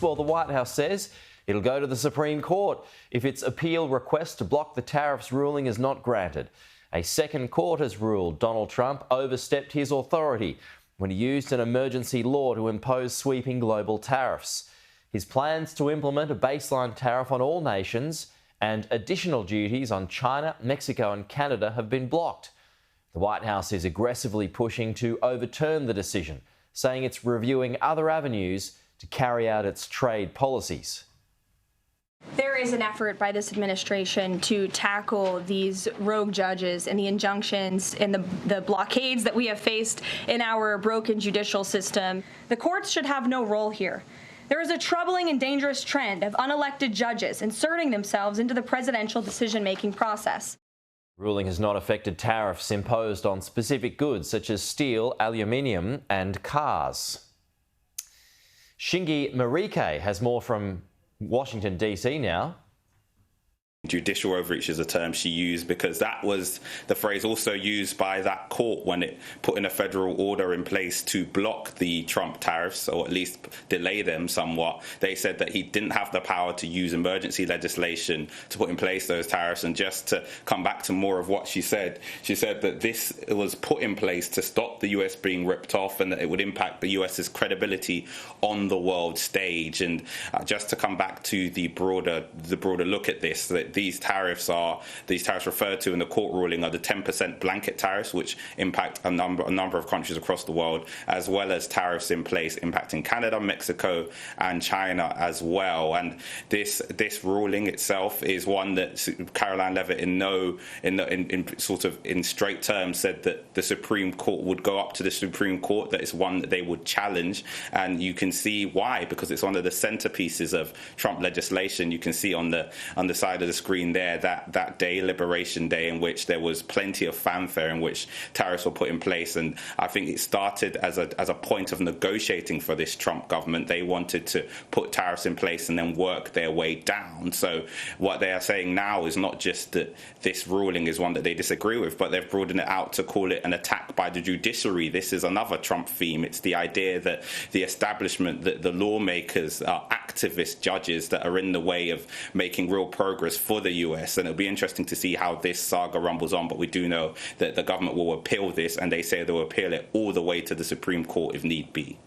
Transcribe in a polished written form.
Well, the White House says it'll go to the Supreme Court if its appeal request to block the tariffs ruling is not granted. A second court has ruled Donald Trump overstepped his authority when he used an emergency law to impose sweeping global tariffs. His plans to implement a baseline tariff on all nations and additional duties on China, Mexico and Canada have been blocked. The White House is aggressively pushing to overturn the decision, saying it's reviewing other avenues to carry out its trade policies. There is an effort by this administration to tackle these rogue judges and the injunctions and the blockades that we have faced in our broken judicial system. The courts should have no role here. There is a troubling and dangerous trend of unelected judges inserting themselves into the presidential decision-making process. The ruling has not affected tariffs imposed on specific goods such as steel, aluminium and cars. Shingi Marike has more from Washington, D.C. now. Judicial overreach is a term she used because that was the phrase also used by that court when it put in a federal order in place to block the Trump tariffs, or at least delay them somewhat. They said that he didn't have the power to use emergency legislation to put in place those tariffs. And just to come back to more of what she said that this was put in place to stop the US being ripped off and that it would impact the US's credibility on the world stage. And just to come back to the broader look at this, that these tariffs referred to in the court ruling are the 10% blanket tariffs, which impact a number of countries across the world, as well as tariffs in place impacting Canada, Mexico, and China as well. And this ruling itself is one that Caroline Leavitt in straight terms said that the Supreme Court would go up to the Supreme Court, that it's one that they would challenge. And you can see why, because it's one of the centerpieces of Trump legislation. You can see on the side of the screen there that day, Liberation Day, in which there was plenty of fanfare in which tariffs were put in place. And I think it started as a point of negotiating for this Trump government. They wanted to put tariffs in place and then work their way down. So what they are saying now is not just that this ruling is one that they disagree with, but they've broadened it out to call it an attack by the judiciary. This is another Trump theme. It's the idea that the establishment, that the lawmakers are activist judges that are in the way of making real progress for the US. And it'll be interesting to see how this saga rumbles on, but we do know that the government will appeal this, and they say they'll appeal it all the way to the Supreme Court if need be.